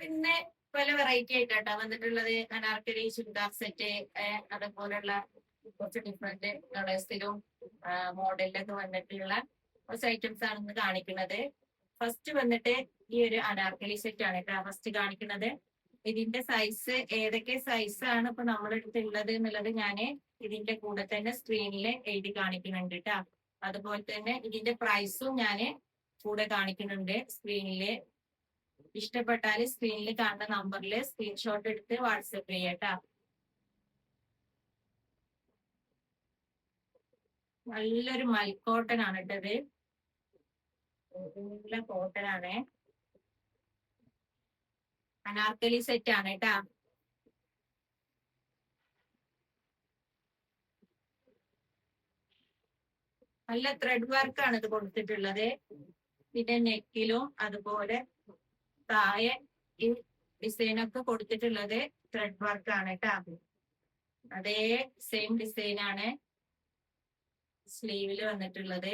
പിന്നെ പല വെറൈറ്റി ആയിട്ടാ വന്നിട്ടുള്ളത്. അനാർക്കലി, ചുരിദാർ സെറ്റ്, അതുപോലുള്ള കുറച്ച് ഡിഫറെന്റ് കളേഴ്സിലും മോഡലിലൊക്കെ വന്നിട്ടുള്ള കുറച്ച് ഐറ്റംസ് ആണ് ഇന്ന് കാണിക്കുന്നത്. ഫസ്റ്റ് വന്നിട്ട് ഈ ഒരു അനാർക്കലി സെറ്റ് ആണ് കേട്ടോ ഫസ്റ്റ് കാണിക്കുന്നത്. ഇതിന്റെ സൈസ് ഏതൊക്കെ സൈസ് ആണ് ഇപ്പൊ നമ്മുടെ അടുത്തുള്ളത് എന്നുള്ളത് ഞാൻ ഇതിന്റെ കൂടെ തന്നെ സ്ക്രീനിൽ എഴുതി കാണിക്കുന്നുണ്ട് കേട്ടോ. അതുപോലെ തന്നെ ഇതിന്റെ പ്രൈസും ഞാൻ കൂടെ കാണിക്കുന്നുണ്ട് സ്ക്രീനില്. ഇഷ്ടപ്പെട്ടാൽ സ്ക്രീനിൽ കാണുന്ന നമ്പറിൽ സ്ക്രീൻഷോട്ട് എടുത്ത് വാട്സപ്പ് ചെയ്യട്ടാ. നല്ലൊരു മൽക്കോട്ടൺ ആണ് ഇട്ടത്, നല്ല കോട്ടൺ ആണ്. അനാർക്കലി സെറ്റ് ആണ് കേട്ടാ. നല്ല ത്രെഡ് വർക്ക് ആണ് ഇത് കൊടുത്തിട്ടുള്ളത്. പിന്നെ നെക്കിലും അതുപോലെ താഴെ ഈ ഡിസൈനൊക്കെ കൊടുത്തിട്ടുള്ളത് ത്രെഡ് വർക്ക് ആണ് കേട്ടാ. അതേ സെയിം ഡിസൈൻ ആണ് സ്ലീവില് വന്നിട്ടുള്ളത്.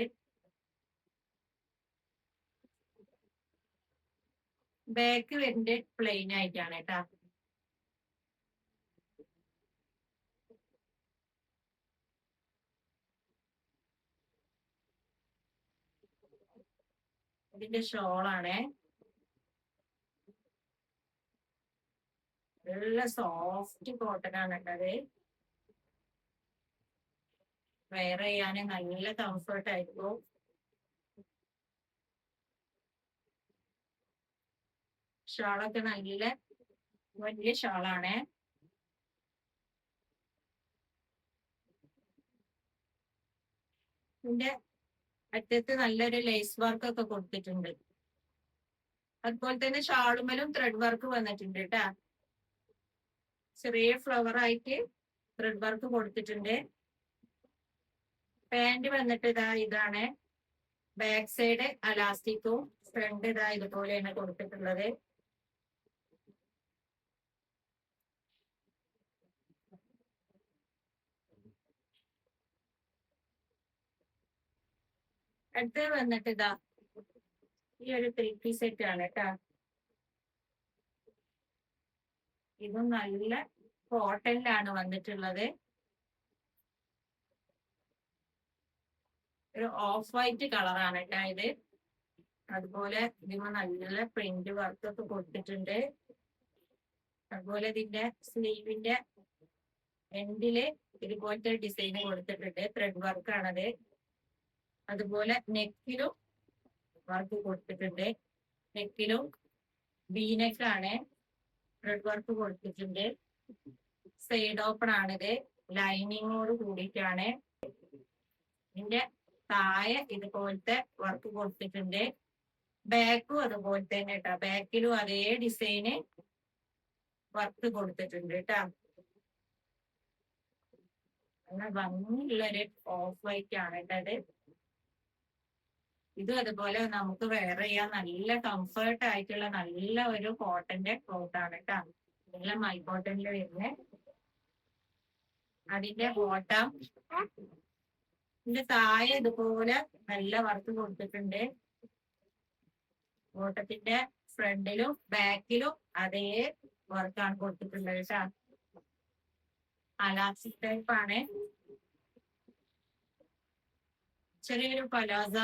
ബാക്ക് വരുന്നത് പ്ലെയിൻ ആയിട്ടാണ് കേട്ടാ. ഇതിന്റെ ഷോളാണ്. നല്ല സോഫ്റ്റ് കോട്ടൺ ആണ് കേട്ടത്. വെയർ ചെയ്യാന് നല്ല കംഫർട്ട് ആയിരിക്കും. ഷാളൊക്കെ നല്ല വലിയ ഷാളാണ്. ഇതിന്റെ അറ്റത്ത് നല്ലൊരു ലേസ് വർക്ക് ഒക്കെ കൊടുത്തിട്ടുണ്ട്. അതുപോലെ തന്നെ ഷാളുമലും ത്രെഡ് വർക്ക് വന്നിട്ടുണ്ട് കേട്ടാ. ചെറിയ ഫ്ലവർ ആയിട്ട് ത്രെഡ് വർക്ക് കൊടുത്തിട്ടുണ്ട്. പാന്റ് വന്നിട്ട് ഇതാണ്. ബാക്ക് സൈഡ് അലാസ്റ്റിക്കും ഫ്രണ്ട് ഇതുപോലെയാണ് കൊടുത്തിട്ടുള്ളത്. അടുത്ത് വന്നിട്ട് ഈ ഒരു 3 പീസ് സെറ്റ് ആണ് കേട്ടാ. ഇതും നല്ല കോട്ടണിലാണ് വന്നിട്ടുള്ളത്. ഒരു ഓഫ് വൈറ്റ് കളറാണ് കേട്ടാ ഇത്. അതുപോലെ ഇതിന് നല്ല പ്രിന്റ് വർക്ക് ഒക്കെ കൊടുത്തിട്ടുണ്ട്. അതുപോലെ ഇതിന്റെ സ്ലീവിന്റെ എൻഡില് ഇതുപോലത്തെ ഡിസൈൻ കൊടുത്തിട്ടുണ്ട്. ത്രെഡ് വർക്ക് ആണത്. അതുപോലെ നെക്കിലും വർക്ക് കൊടുത്തിട്ടുണ്ട്. നെക്കിലും ബീനെക്കാണ്, ത്രെഡ് വർക്ക് കൊടുത്തിട്ടുണ്ട്. സൈഡ് ഓപ്പൺ ആണിത്, ലൈനിങ്ങോട് കൂടിയിട്ടാണ്. ഇതിന്റെ താഴെ ഇതുപോലത്തെ വർക്ക് കൊടുത്തിട്ടുണ്ട്. ബാക്കും അതുപോലെ തന്നെ കേട്ടോ. ബാക്കിലും അതേ ഡിസൈന് വർക്ക് കൊടുത്തിട്ടുണ്ട് കേട്ടോ. നല്ല ഭംഗിയുള്ളൊരു ഓഫ് വൈറ്റ് ആണ് കേട്ടത്. ഇതും അതുപോലെ നമുക്ക് വെയർ ചെയ്യാൻ നല്ല കംഫർട്ട് ആയിട്ടുള്ള നല്ല ഒരു കോട്ടന്റെ ക്ലോത്ത് ആണ് കേട്ടോ. നല്ല മൈ കോട്ടണിൽ വരുന്നത്. അതിന്റെ ബോട്ടം ഇതിന്റെ താഴെ ഇതുപോലെ നല്ല വർക്ക് കൊടുത്തിട്ടുണ്ട്. ബോട്ടത്തിന്റെ ഫ്രണ്ടിലും ബാക്കിലും അതേ വർക്കാണ് കൊടുത്തിട്ടുള്ളത് കേട്ടോ. അലാസ്റ്റിക് ടൈപ്പ് ആണ്. ചെറിയൊരു പലാസ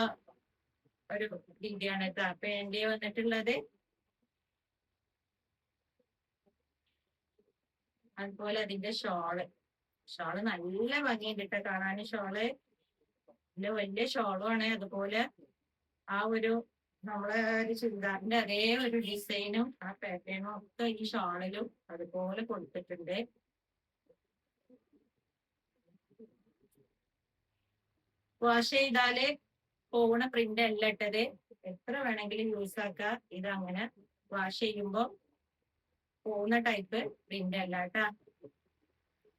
ഒരു രീതിയാണ് കേട്ടോ പാന്റ് വന്നിട്ടുള്ളത്. അതുപോലെ അതിന്റെ ഷോള് നല്ല ഭംഗിയുണ്ട് കേട്ടോ കാണാന്. ഷോള് വലിയ ഷോളും ആണ്. അതുപോലെ ആ ഒരു നമ്മളെ ഒരു ചുരിദാറിന്റെ അതേ ഒരു ഡിസൈനും ആ പാറ്റേണും ഒക്കെ ഈ ഷോളിലും അതുപോലെ കൊടുത്തിട്ടുണ്ട്. വാഷ് ചെയ്താല് പോണ പ്രിന്റ് അല്ല ഇട്ടത്. എത്ര വേണമെങ്കിലും യൂസ് ആക്കാം. ഇത് അങ്ങനെ വാഷ് ചെയ്യുമ്പോ പോകുന്ന ടൈപ്പ് പ്രിന്റ് അല്ല കേട്ടാ.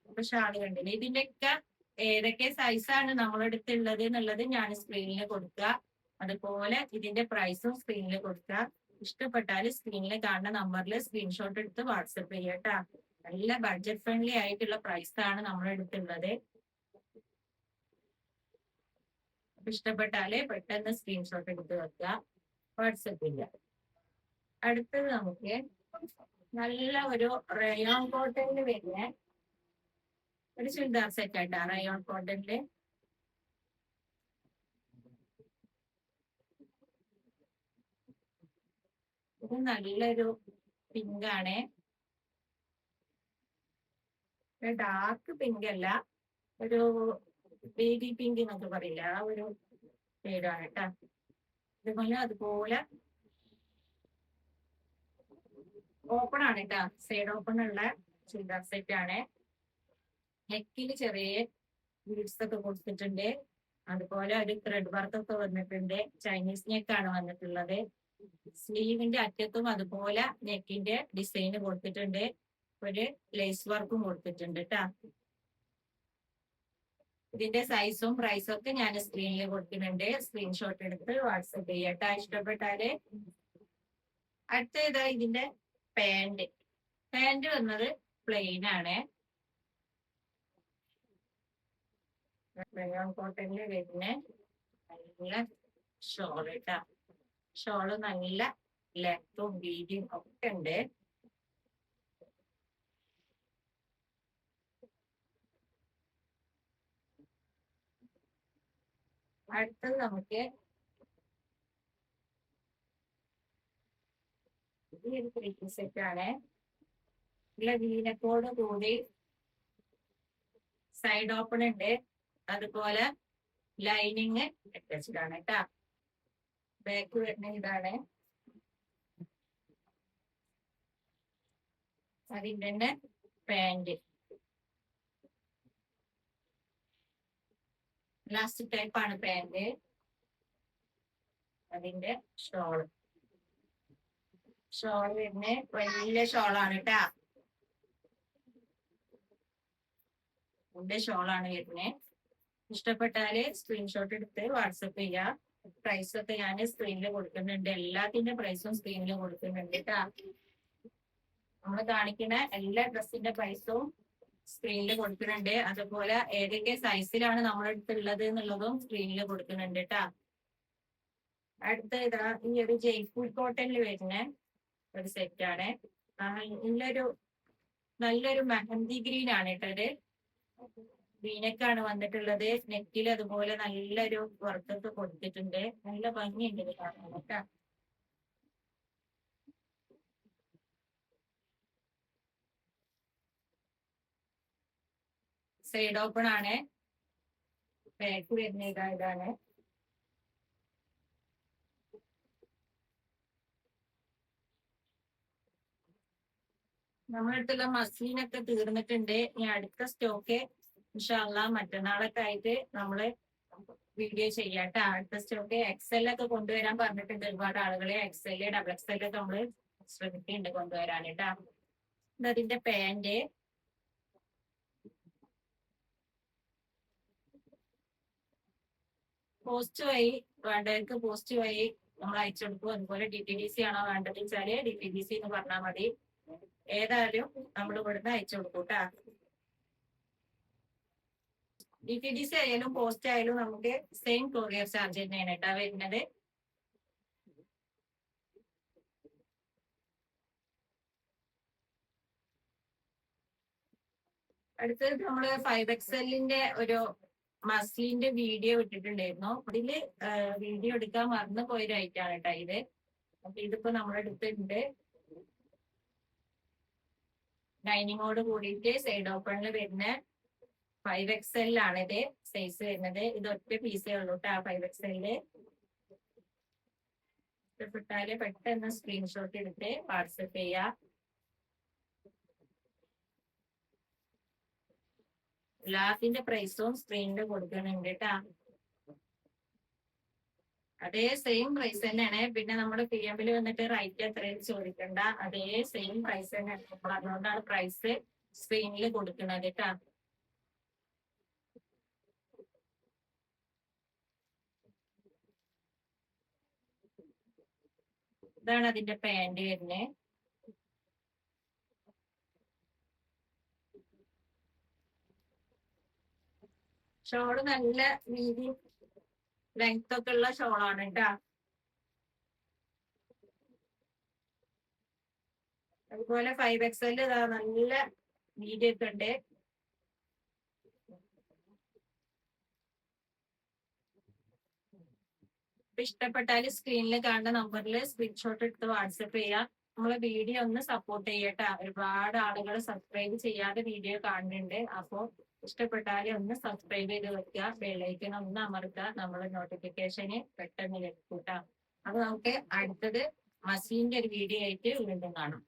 അപ്പൊ ഷാള് കണ്ടില്ലേ. ഇതിന്റെയൊക്കെ ഏതൊക്കെ സൈസാണ് നമ്മളെടുത്തുള്ളത് എന്നുള്ളത് ഞാൻ സ്ക്രീനിൽ കൊടുക്കുക. അതുപോലെ ഇതിന്റെ പ്രൈസും സ്ക്രീനിൽ കൊടുക്കുക. ഇഷ്ടപ്പെട്ടാൽ സ്ക്രീനിൽ കാണുന്ന നമ്പറിൽ സ്ക്രീൻഷോട്ട് എടുത്ത് വാട്സപ്പ് ചെയ്യട്ടാ. നല്ല ബഡ്ജറ്റ് ഫ്രണ്ട്ലി ആയിട്ടുള്ള പ്രൈസാണ് നമ്മളെടുത്തുള്ളത്. അപ്പൊ ഇഷ്ടപ്പെട്ടാല് പെട്ടെന്ന് സ്ക്രീൻഷോട്ട് എടുത്ത് വെക്കുക, വാട്സപ്പ് ചെയ്യുക. അടുത്തത് നമുക്ക് നല്ല ഒരു റയോൺ കോട്ടണിൽ വരുന്ന ഒരു ചുരിദാർ സെറ്റ് ആയിട്ടാ. റയോൺ കോട്ടണില് ഇത് നല്ലൊരു പിങ്ക് ആണ്. ഡാർക്ക് പിങ്ക് അല്ല, ഒരു ബേബി പിങ്ക് എന്നൊക്കെ പറയില്ല, ആ ഒരു ഷെയ്ഡാണ് കേട്ടാ. ഇതുപോലെ അതുപോലെ ഓപ്പൺ ആണ് കേട്ടാ, സൈഡ് ഓപ്പൺ ഉള്ള ചുരിദാർ സെറ്റ് ആണ്. നെക്കിൽ ചെറിയ ബീഡ്സ് ഒക്കെ കൊടുത്തിട്ടുണ്ട്. അതുപോലെ ഒരു ത്രെഡ് വർക്ക് ഒക്കെ വന്നിട്ടുണ്ട്. ചൈനീസ് നെക്കാണ് വന്നിട്ടുള്ളത്. സ്ലീവിന്റെ അറ്റത്തും അതുപോലെ നെക്കിന്റെ ഡിസൈൻ കൊടുത്തിട്ടുണ്ട്. ഒരു ലേസ് വർക്കും കൊടുത്തിട്ടുണ്ട് കേട്ടാ. ഇതിന്റെ സൈസും പ്രൈസും ഒക്കെ ഞാൻ സ്ക്രീനിൽ കൊടുക്കുന്നുണ്ട്. സ്ക്രീൻഷോട്ട് എടുത്ത് വാട്സപ്പ് ചെയ്യട്ടാ ഇഷ്ടപ്പെട്ടാല്. അടുത്ത ഇതിന്റെ പാന്റ്. പാന്റ് വന്നത് പ്ലെയിൻ ആണ്. റയോൺ കോട്ടണില് വരുന്ന നല്ല ഷോൾ ഇട്ടാ. ഷോള് നല്ല ലെങ്ത്തും വീതിയും ഒക്കെ ഉണ്ട്. അടുത്തത് നമുക്ക് ഈ ഒരു ത്രീ സെറ്റ് ആണ്. നല്ല വീനക്കോട് കൂടി സൈഡ് ഓപ്പൺ ഉണ്ട്. അതുപോലെ ലൈനിങ് വെച്ചിട്ടാണ് കേട്ടാ. ബാക്ക് വരുന്ന ഇതാണ്. അതിന്റെ തന്നെ പാന്റ് ലാസ്റ്റ് ടൈപ്പ് ആണ് പാന്റ്. അതിന്റെ ഷോള് വരുന്ന വലിയ ഷോളാണ് കേട്ടാ. ഇതിന്റെ ഷോളാണ് വരുന്നത്. ഇഷ്ടപ്പെട്ടാല് സ്ക്രീൻഷോട്ട് എടുത്ത് വാട്സപ്പ് ചെയ്യാ. പ്രൈസ് ഒക്കെ ഞാൻ സ്ക്രീനിൽ കൊടുക്കുന്നുണ്ട്. എല്ലാത്തിന്റെ പ്രൈസും സ്ക്രീനിൽ കൊടുക്കുന്നുണ്ട് കേട്ടാ. നമ്മൾ കാണിക്കുന്ന എല്ലാ ഡ്രസ്സിന്റെ പ്രൈസും സ്ക്രീനിൽ കൊടുക്കുന്നുണ്ട്. അതുപോലെ ഏതൊക്കെ സൈസിലാണ് നമ്മളെടുത്തുള്ളത് എന്നുള്ളതും സ്ക്രീനിൽ കൊടുക്കുന്നുണ്ട് കേട്ടാ. അടുത്ത ഇതാ ഈ ഒരു ജയ്പൂർ കോട്ടണിൽ വരുന്ന ഒരു സെറ്റ് ആണ്. നല്ലൊരു മെഹന്തി ഗ്രീൻ ആണ് ഇട്ടത്. വീനക്കാണ് വന്നിട്ടുള്ളത്. നെക്കിൽ അതുപോലെ നല്ലൊരു വർക്കൊക്കെ കൊടുത്തിട്ടുണ്ട്. നല്ല ഭംഗിയുണ്ട് ഇത് കാണാൻ കേട്ടാ. സൈഡ് ഓപ്പൺ ആണ്. ബാക്ക് വരുന്ന ഇതാണ്. നമ്മുടെ അടുത്തുള്ള മസ്ലിനൊക്കെ തീർന്നിട്ടുണ്ട്. ഇനി അടുത്ത സ്റ്റോക്ക് ഇൻഷാ അല്ലാഹ് മറ്റന്നാളൊക്കെ ആയിട്ട് നമ്മള് വീഡിയോ ചെയ്യാട്ടോ. അടുത്ത സ്റ്റോക്ക് എക്സൽ ഒക്കെ കൊണ്ടുവരാൻ പറഞ്ഞിട്ടുണ്ട് ഒരുപാട് ആളുകളെ. എക്സൽ ഡബിൾ എക്സൽ ഒക്കെ നമ്മള് ശ്രമിക്കുന്നുണ്ട് കൊണ്ടുവരാനായിട്ടാ. അതിന്റെ പാന്റ് പോസ്റ്റ് വഴി വേണ്ടവർക്ക് പോസ്റ്റ് വഴി നമ്മൾ അയച്ചു കൊടുക്കും. അതുപോലെ DTDC ആണോ വേണ്ടത് വെച്ചാല് DTDC എന്ന് പറഞ്ഞാൽ മതി. ഏതായാലും നമ്മൾ ഇവിടുന്ന് അയച്ചു കൊടുക്കും കേട്ടാ. DTDC ആയാലും പോസ്റ്റ് ആയാലും നമുക്ക് സെയിം കൊറിയർ ചാർജ് തന്നെയാണ് കേട്ടാ വരുന്നത്. അടുത്തത് നമ്മള് 5XL ഒരു മസ്ലിന്റെ വീഡിയോ ഇട്ടിട്ടുണ്ടായിരുന്നു. അതില് വീഡിയോ എടുക്കാൻ മറന്നു പോയൊരു ഐറ്റാണ് കേട്ടോ ഇത്. അപ്പൊ ഇതിപ്പോ നമ്മുടെ അടുത്തുണ്ട്. ലൈനിങ്ങോട് കൂടിയിട്ട് സൈഡ് ഓപ്പണിൽ വരുന്ന 5XL ആണ് ഇത് സൈസ് വരുന്നത്. ഇത് ഒറ്റ പീസേ ഉള്ളൂ കേട്ടോ 5XL. ഇഷ്ടപ്പെട്ടാല് പെട്ടെന്ന് സ്ക്രീൻഷോട്ട് എടുത്ത് വാട്സപ്പ് ചെയ്യാ. എല്ലാത്തിന്റെ പ്രൈസും സ്ക്രീനിൽ കൊടുക്കുന്നുണ്ട് കേട്ടാ. അതേ സെയിം പ്രൈസ് തന്നെയാണ്. പിന്നെ നമ്മുടെ PM വന്നിട്ട് റൈറ്റ് എത്രയും ചോദിക്കണ്ട. അതേ സെയിം പ്രൈസ് തന്നെയാണ്. നമ്മൾ അതുകൊണ്ടാണ് പ്രൈസ് സ്ക്രീനിൽ കൊടുക്കുന്നത് കേട്ടാ. ഇതാണ് അതിന്റെ പാന്റ് വരുന്നത്. ഷോള് നല്ല വീതി ലെങ്ത് ഒക്കെ ഉള്ള ഷോളാണ് കേട്ടാ. അതുപോലെ 5XL ഇതാ നല്ല വീഡിയോ ഒക്കെ ഉണ്ട്. ഇഷ്ടപ്പെട്ടാൽ സ്ക്രീനിൽ കാണുന്ന നമ്പറിൽ സ്ക്രീൻഷോട്ട് എടുത്ത് വാട്സപ്പ് ചെയ്യാം. നമ്മളെ വീഡിയോ ഒന്ന് സപ്പോർട്ട് ചെയ്യട്ടെ. ഒരുപാട് ആളുകൾ സബ്സ്ക്രൈബ് ചെയ്യാതെ വീഡിയോ കാണുന്നുണ്ട്. അപ്പോൾ ഇഷ്ടപ്പെട്ടാൽ ഒന്ന് സബ്സ്ക്രൈബ് ചെയ്ത് വെക്കുക, ബെല്ലൈക്കൺ ഒന്ന് അമർത്തുക, നമ്മളെ നോട്ടിഫിക്കേഷന് പെട്ടെന്ന് ലഭിക്കൂട്ടാ. അപ്പൊ നമുക്ക് അടുത്തത് മസീന്റെ ഒരു വീഡിയോ ആയിട്ട് വീണ്ടും കാണാം.